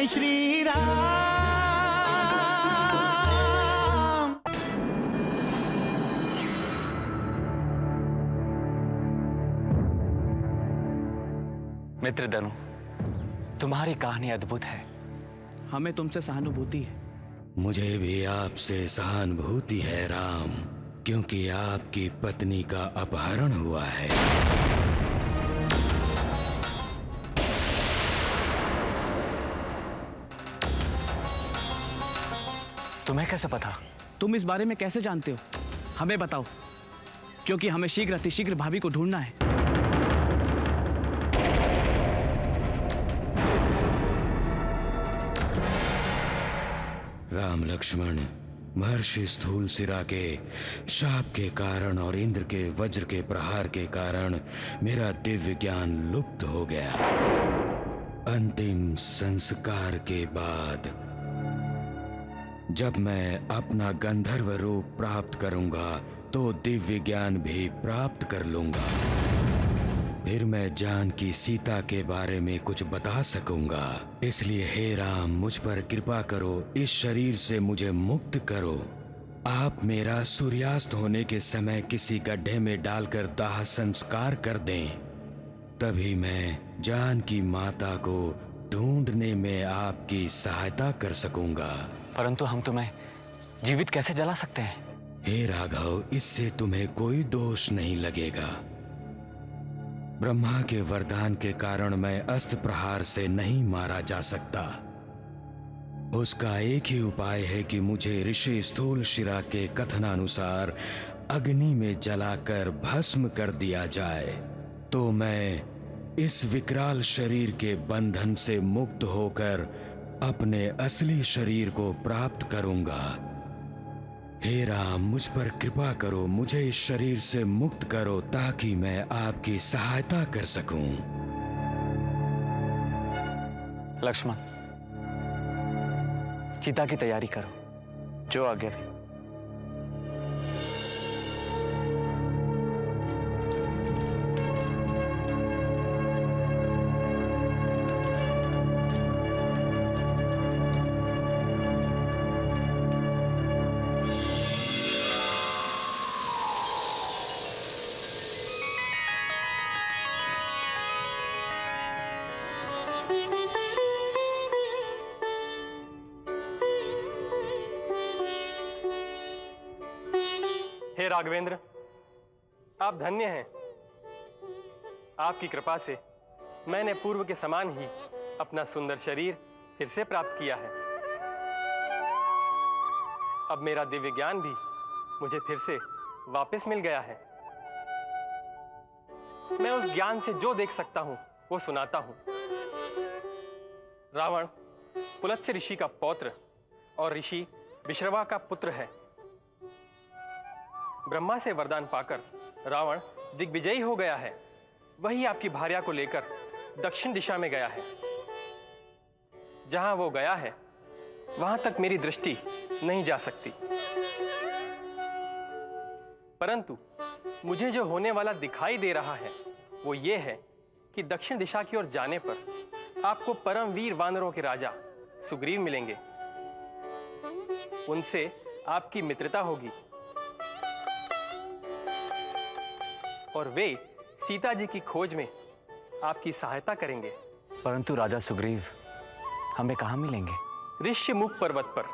जय श्री राम। मित्र दनु, तुम्हारी कहानी अद्भुत है। हमें तुमसे सहानुभूति है। मुझे भी आपसे सहानुभूति है राम, क्योंकि आपकी पत्नी का अपहरण हुआ है। तुम्हें कैसे पता? तुम इस बारे में कैसे जानते हो? हमें बताओ, क्योंकि हमें शीघ्र अतिशीघ्र भाभी को ढूंढना है। राम लक्ष्मण, महर्षि स्थूलशिरा के शाप के कारण और इंद्र के वज्र के प्रहार के कारण मेरा दिव्य ज्ञान लुप्त हो गया। अंतिम संस्कार के बाद जब मैं अपना गंधर्व रूप प्राप्त करूंगा तो दिव्य ज्ञान भी प्राप्त कर लूंगा। फिर मैं जानकी सीता के बारे में कुछ बता सकूंगा। इसलिए हे राम, मुझ पर कृपा करो, इस शरीर से मुझे मुक्त करो। आप मेरा सूर्यास्त होने के समय किसी गड्ढे में डालकर दाह संस्कार कर दें, तभी मैं जानकी माता को ढूंढने में आपकी सहायता कर सकूंगा। परंतु हम तुम्हें जीवित कैसे जला सकते हैं? हे राघव, इससे तुम्हें कोई दोष नहीं लगेगा। ब्रह्मा के वरदान के कारण मैं अस्त्र प्रहार से नहीं मारा जा सकता। उसका एक ही उपाय है कि मुझे ऋषि स्थूलशिरा के कथनानुसार अग्नि में जलाकर भस्म कर दिया जाए, तो मैं इस विकराल शरीर के बंधन से मुक्त होकर अपने असली शरीर को प्राप्त करूंगा। हे राम, मुझ पर कृपा करो, मुझे इस शरीर से मुक्त करो ताकि मैं आपकी सहायता कर सकूं। लक्ष्मण, चिता की तैयारी करो, जो आगे भी। हे राघवेंद्र, आप धन्य हैं। आपकी कृपा से मैंने पूर्व के समान ही अपना सुंदर शरीर फिर से प्राप्त किया है। अब मेरा दिव्य ज्ञान भी मुझे फिर से वापस मिल गया है। मैं उस ज्ञान से जो देख सकता हूं वो सुनाता हूं। रावण पुलत्स्य ऋषि का पौत्र और ऋषि विश्रवा का पुत्र है। ब्रह्मा से वरदान पाकर रावण दिग्विजयी हो गया है। वही आपकी भार्या को लेकर दक्षिण दिशा में गया है। जहां वो गया है वहां तक मेरी दृष्टि नहीं जा सकती। परंतु मुझे जो होने वाला दिखाई दे रहा है वो ये है कि दक्षिण दिशा की ओर जाने पर आपको परमवीर वानरों के राजा सुग्रीव मिलेंगे। उनसे आपकी मित्रता होगी और वे सीता जी की खोज में आपकी सहायता करेंगे। परंतु राजा सुग्रीव हमें कहाँ मिलेंगे? ऋष्यमुख पर्वत पर।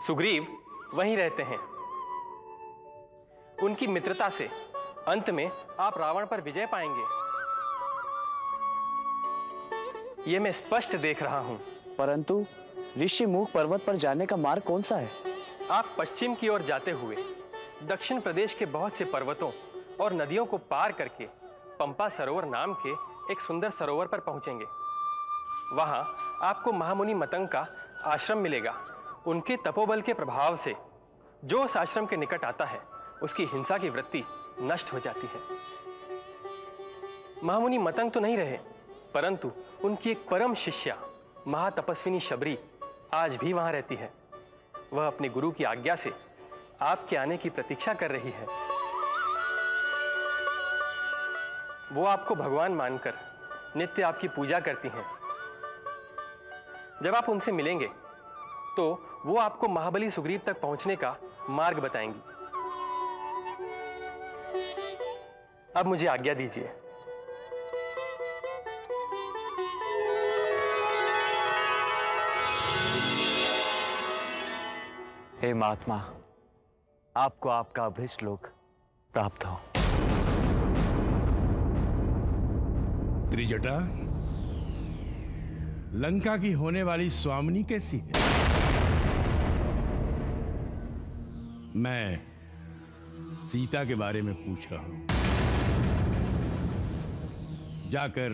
सुग्रीव वहीं रहते हैं। उनकी मित्रता से अंत में आप रावण पर विजय पाएंगे। यह मैं स्पष्ट देख रहा हूं। परंतु ऋषिमुख पर्वत पर जाने का मार्ग कौन सा है? आप पश्चिम की ओर जाते हुए दक्षिण प्रदेश के बहुत से पर्वतों और नदियों को पार करके पंपा सरोवर नाम के एक सुंदर सरोवर पर पहुंचेंगे। वहां आपको महामुनि मतंग का आश्रम मिलेगा। उनके तपोबल के प्रभाव से जो उस आश्रम के निकट आता है उसकी हिंसा की वृत्ति नष्ट हो जाती है। महामुनि मतंग तो नहीं रहे, परंतु उनकी एक परम शिष्या महातपस्विनी शबरी आज भी वहां रहती है। वह अपने गुरु की आज्ञा से आपके आने की प्रतीक्षा कर रही है। वो आपको भगवान मानकर नित्य आपकी पूजा करती हैं। जब आप उनसे मिलेंगे तो वो आपको महाबली सुग्रीव तक पहुंचने का मार्ग बताएंगी। अब मुझे आज्ञा दीजिए। हे महात्मा, आपको आपका अभीष्ट लोक प्राप्त हो। त्रिजटा, लंका की होने वाली स्वामिनी कैसी है? मैं सीता के बारे में पूछ रहा हूं। जाकर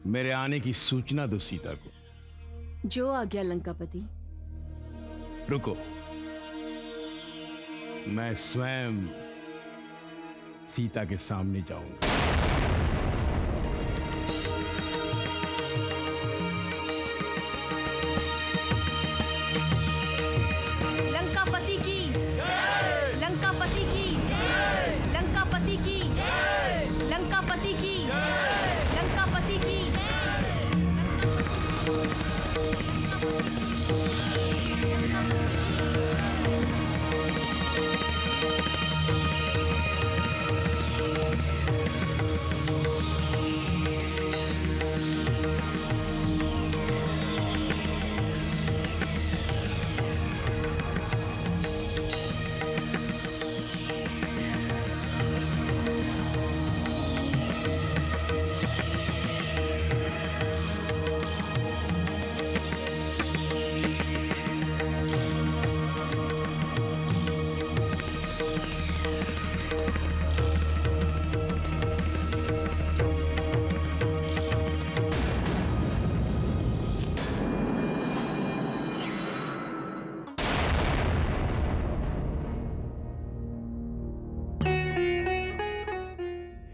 मेरे आने की सूचना दो सीता को। जो आज्ञा लंकापति। रुको, मैं स्वयं सीता के सामने जाऊंगा। लंकापति की, लंकापति की, लंकापति की, लंकापति की, लंकापति की।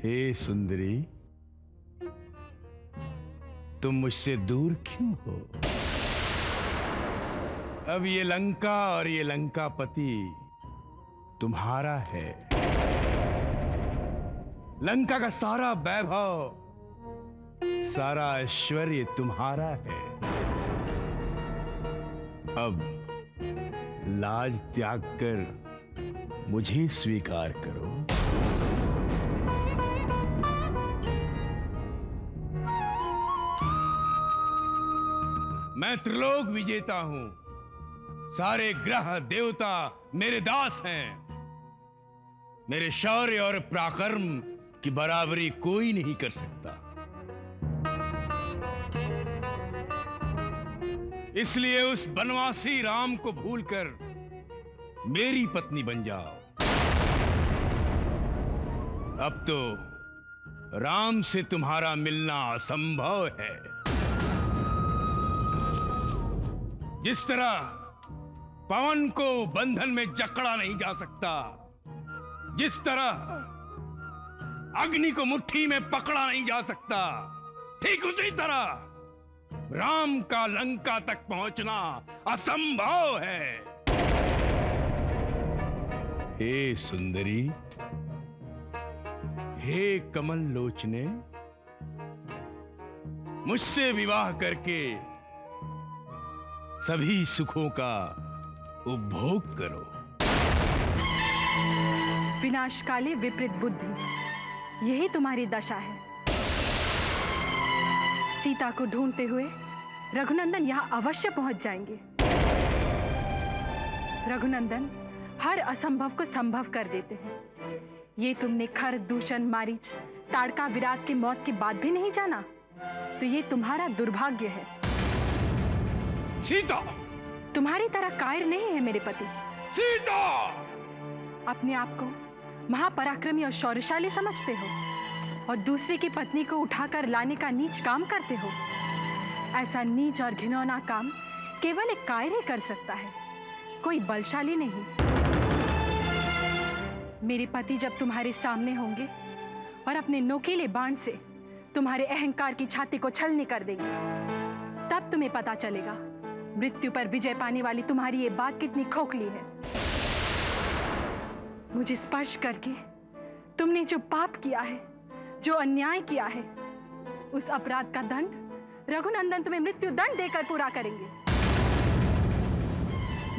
हे सुंदरी, तुम मुझसे दूर क्यों हो? अब ये लंका और ये लंकापति तुम्हारा है। लंका का सारा वैभव, सारा ऐश्वर्य तुम्हारा है। अब लाज त्याग कर मुझे स्वीकार करो। मैं त्रिलोक विजेता हूं। सारे ग्रह देवता मेरे दास हैं। मेरे शौर्य और पराक्रम की बराबरी कोई नहीं कर सकता। इसलिए उस बनवासी राम को भूलकर मेरी पत्नी बन जाओ। अब तो राम से तुम्हारा मिलना असंभव है। जिस तरह पवन को बंधन में जकड़ा नहीं जा सकता, जिस तरह अग्नि को मुट्ठी में पकड़ा नहीं जा सकता, ठीक उसी तरह राम का लंका तक पहुंचना असंभव है। हे सुंदरी, हे कमल लोचने, मुझसे विवाह करके सभी सुखों का उपभोग करो। विनाशकाले विपरीत बुद्धि, यही तुम्हारी दशा है। सीता को ढूंढते हुए रघुनंदन यहां अवश्य पहुंच जाएंगे। रघुनंदन हर असंभव को संभव कर देते हैं। ये तुमने खर, दूषण, मारीच, ताड़का, विराट की मौत के बाद भी नहीं जाना, तो ये तुम्हारा दुर्भाग्य है। सीता, तुम्हारी तरह कायर नहीं है मेरे पति। सीता, अपने आप को महापराक्रमी और शौर्यशाली समझते हो और दूसरे की पत्नी को उठाकर लाने का नीच काम करते हो। ऐसा नीच और घिनौना काम केवल एक कायर ही कर सकता है, कोई बलशाली नहीं। मेरे पति जब तुम्हारे सामने होंगे और अपने नोकीले बाण से तुम्हारे अहंकार की छाती को छलनी कर देंगे, तब तुम्हें पता चलेगा मृत्यु पर विजय पाने वाली तुम्हारी ये बात कितनी खोखली है। मुझे स्पर्श करके तुमने जो पाप किया है, जो अन्याय किया है, उस अपराध का दंड रघुनंदन तुम्हें मृत्यु दंड देकर पूरा करेंगे।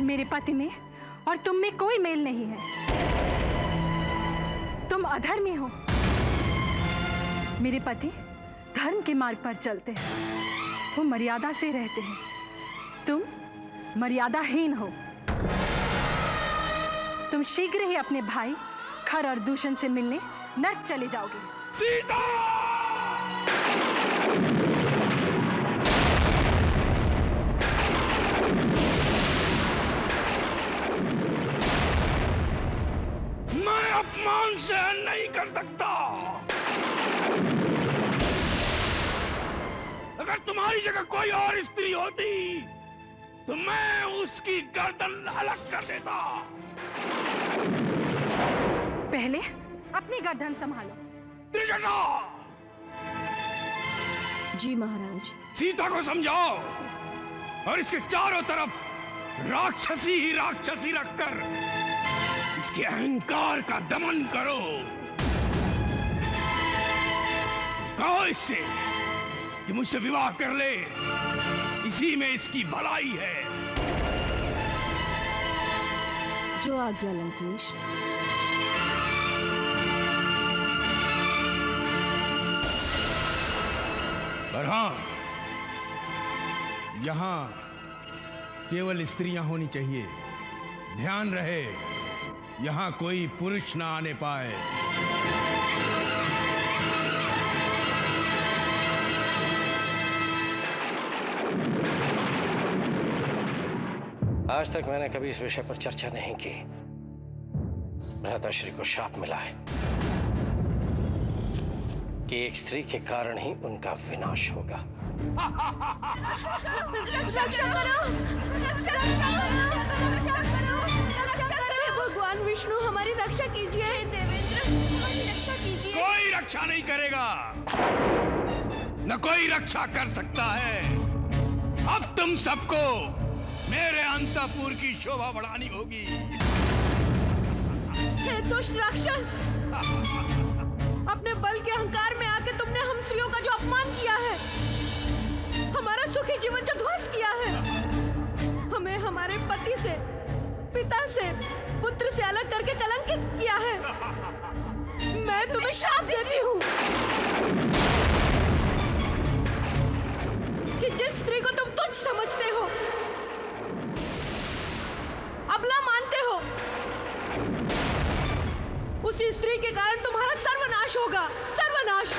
मेरे पति में और तुम में कोई मेल नहीं है। तुम अधर्मी हो। मेरे पति धर्म के मार्ग पर चलते हैं, वो मर्यादा से रहते हैं। तुम मर्यादाहीन हो। तुम शीघ्र ही अपने भाई खर और दूषण से मिलने नर्क चले जाओगे। सीता! मैं अपमान सहन नहीं कर सकता। अगर तुम्हारी जगह कोई और स्त्री होती तो मैं उसकी गर्दन अलग कर देता। पहले अपनी गर्दन संभालो। त्रिजटा! जी महाराज। सीता को समझाओ और इसके चारों तरफ राक्षसी ही राक्षसी रखकर इसके अहंकार का दमन करो। कहो इससे कि मुझसे विवाह कर ले, इसी में इसकी भलाई है। जो आज्ञा लंकेश। पर हाँ, यहां केवल स्त्रियां होनी चाहिए। ध्यान रहे, यहां कोई पुरुष ना आने पाए। आज तक मैंने कभी इस विषय पर चर्चा नहीं की। भ्राताश्री को शाप मिला है कि एक स्त्री के कारण ही उनका विनाश होगा। भगवान विष्णु हमारी रक्षा कीजिए। देवेंद्र हमारी रक्षा कीजिए। कोई रक्षा नहीं करेगा, न कोई रक्षा कर सकता है। अब तुम सबको मेरे अंतःपुर की शोभा बढ़ानी होगी। हे दुष्ट राक्षस, अपने बल के अहंकार में आके तुमने हम स्त्रियों का जो अपमान किया है, हमारा सुखी जीवन जो ध्वस्त किया है, हमें हमारे पति से, पिता से, पुत्र से अलग करके कलंकित किया है। मैं तुम्हें श्राप देती हूँ कि जिस स्त्री को तुम तुच्छ समझते हो, अबला मानते हो, उसी स्त्री के कारण तुम्हारा सर्वनाश होगा। सर्वनाश।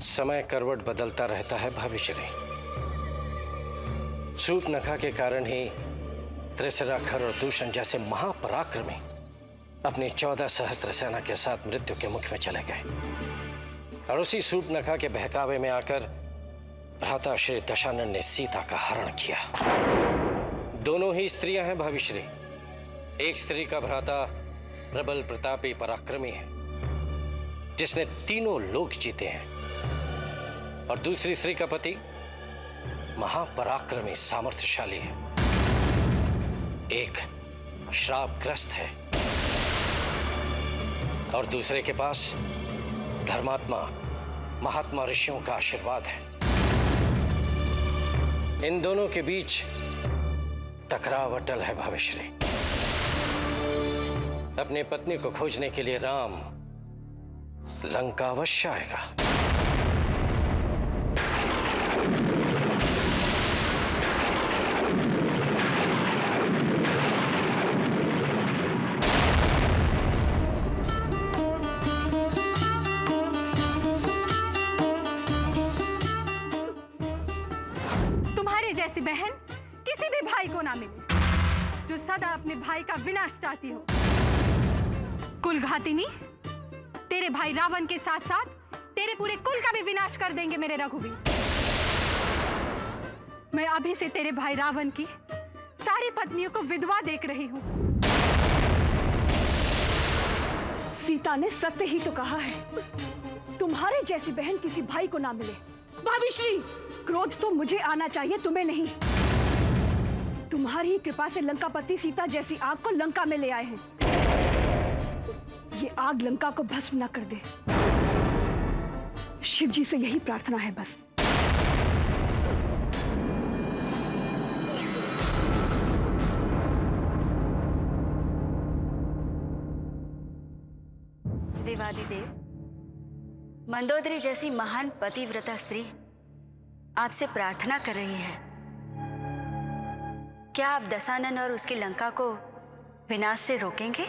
समय करवट बदलता रहता है भाविश्री। शूर्पणखा के कारण ही त्रिसरा, खर और दूषण जैसे महापराक्रमी अपनी 14 सहस्त्र सेना के साथ मृत्यु के मुख में चले गए। और उसी शूर्पणखा के बहकावे में आकर भ्राता श्री दशानन ने सीता का हरण किया। दोनों ही स्त्रियां हैं भाविश्री। एक स्त्री का भ्राता प्रबल प्रतापी पराक्रमी है, जिसने तीनों लोक जीते हैं, और दूसरी स्त्री का पति महापराक्रमी सामर्थ्यशाली है, एक श्रापग्रस्त है, और दूसरे के पास धर्मात्मा महात्मा ऋषियों का आशीर्वाद है। इन दोनों के बीच टकराव अटल है भाविश्री। अपने पत्नी को खोजने के लिए राम लंका अवश्य आएगा। तुम्हारे जैसी बहन किसी भी भाई को ना मिले जो सदा अपने भाई का विनाश चाहती हो। कुलघातिनी, तेरे भाई रावण के साथ साथ तेरे पूरे कुल का भी विनाश कर देंगे मेरे रघुवीर। मैं अभी से तेरे भाई रावण की सारी पत्नियों को विधवा देख रही हूँ। सीता ने सत्य ही तो कहा है, तुम्हारे जैसी बहन किसी भाई को ना मिले। भाभिश्री, क्रोध तो मुझे आना चाहिए, तुम्हें नहीं। तुम्हारी ही कृपा से लंकापति सीता जैसी आग को लंका में ले आए हैं। ये आग लंका को भस्म न कर दे। शिव जी से यही प्रार्थना है बस। देवादिदेव, मंदोदरी जैसी महान पतिव्रता स्त्री आपसे प्रार्थना कर रही है। क्या आप दशानन और उसकी लंका को विनाश से रोकेंगे?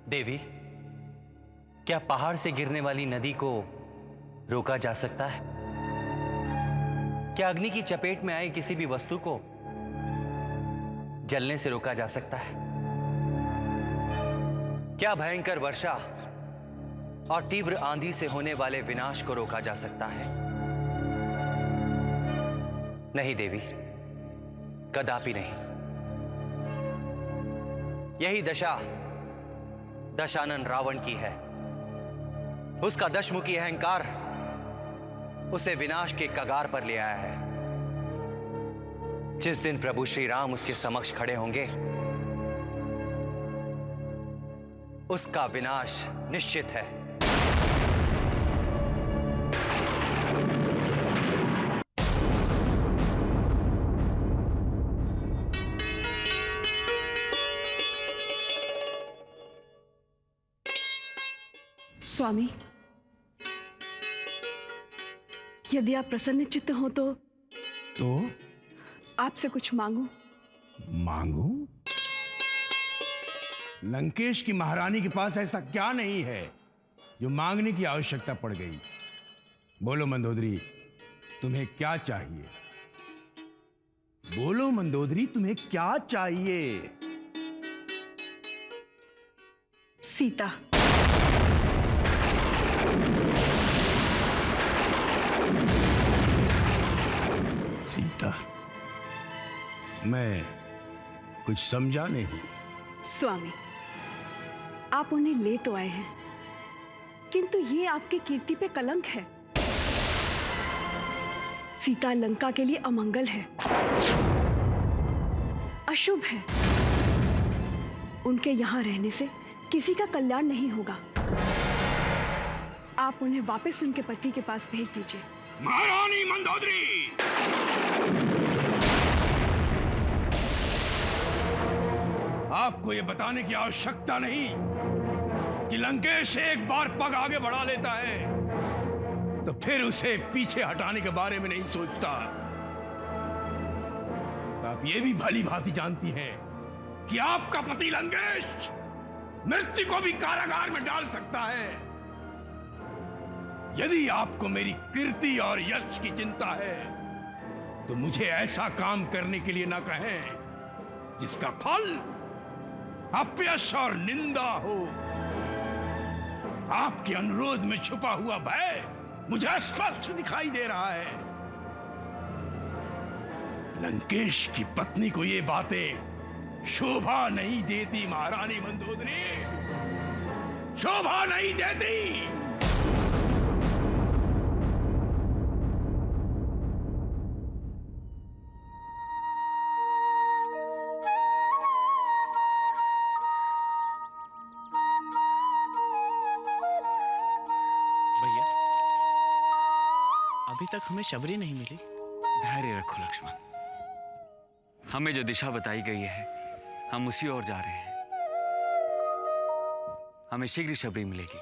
देवी, क्या पहाड़ से गिरने वाली नदी को रोका जा सकता है? क्या अग्नि की चपेट में आए किसी भी वस्तु को जलने से रोका जा सकता है? क्या भयंकर वर्षा और तीव्र आंधी से होने वाले विनाश को रोका जा सकता है? नहीं देवी, कदापि नहीं। यही दशा दशानन रावण की है। उसका दशमुखी अहंकार उसे विनाश के कगार पर ले आया है। जिस दिन प्रभु श्री राम उसके समक्ष खड़े होंगे, उसका विनाश निश्चित है। स्वामी, यदि आप प्रसन्न चित्त हो तो आपसे कुछ मांगू? मांगू? लंकेश की महारानी के पास ऐसा क्या नहीं है जो मांगने की आवश्यकता पड़ गई? बोलो मंदोदरी, तुम्हें क्या चाहिए? बोलो मंदोदरी, तुम्हें क्या चाहिए? सीता। सीता? मैं कुछ समझा नहीं। स्वामी, आप उन्हें ले तो आए हैं, किंतु ये आपकी कीर्ति पे कलंक है। सीता लंका के लिए अमंगल है, अशुभ है। उनके यहां रहने से किसी का कल्याण नहीं होगा। आप उन्हें वापस उनके पति के पास भेज दीजिए। महारानी मंदोदरी! आपको यह बताने की आवश्यकता नहीं कि लंकेश एक बार पग आगे बढ़ा लेता है तो फिर उसे पीछे हटाने के बारे में नहीं सोचता। तो आप ये भी भली भांति जानती हैं कि आपका पति लंकेश मृत्यु को भी कारागार में डाल सकता है। यदि आपको मेरी कीर्ति और यश की चिंता है तो मुझे ऐसा काम करने के लिए ना कहें जिसका फल अपयश और निंदा हो। आपके अनुरोध में छुपा हुआ भय मुझे स्पष्ट दिखाई दे रहा है। लंकेश की पत्नी को ये बातें शोभा नहीं देती महारानी मंदोदरी, शोभा नहीं देती। भैया, अभी तक हमें शबरी नहीं मिली। धैर्य रखो लक्ष्मण, हमें जो दिशा बताई गई है हम उसी ओर जा रहे हैं। हमें शीघ्र शबरी मिलेगी।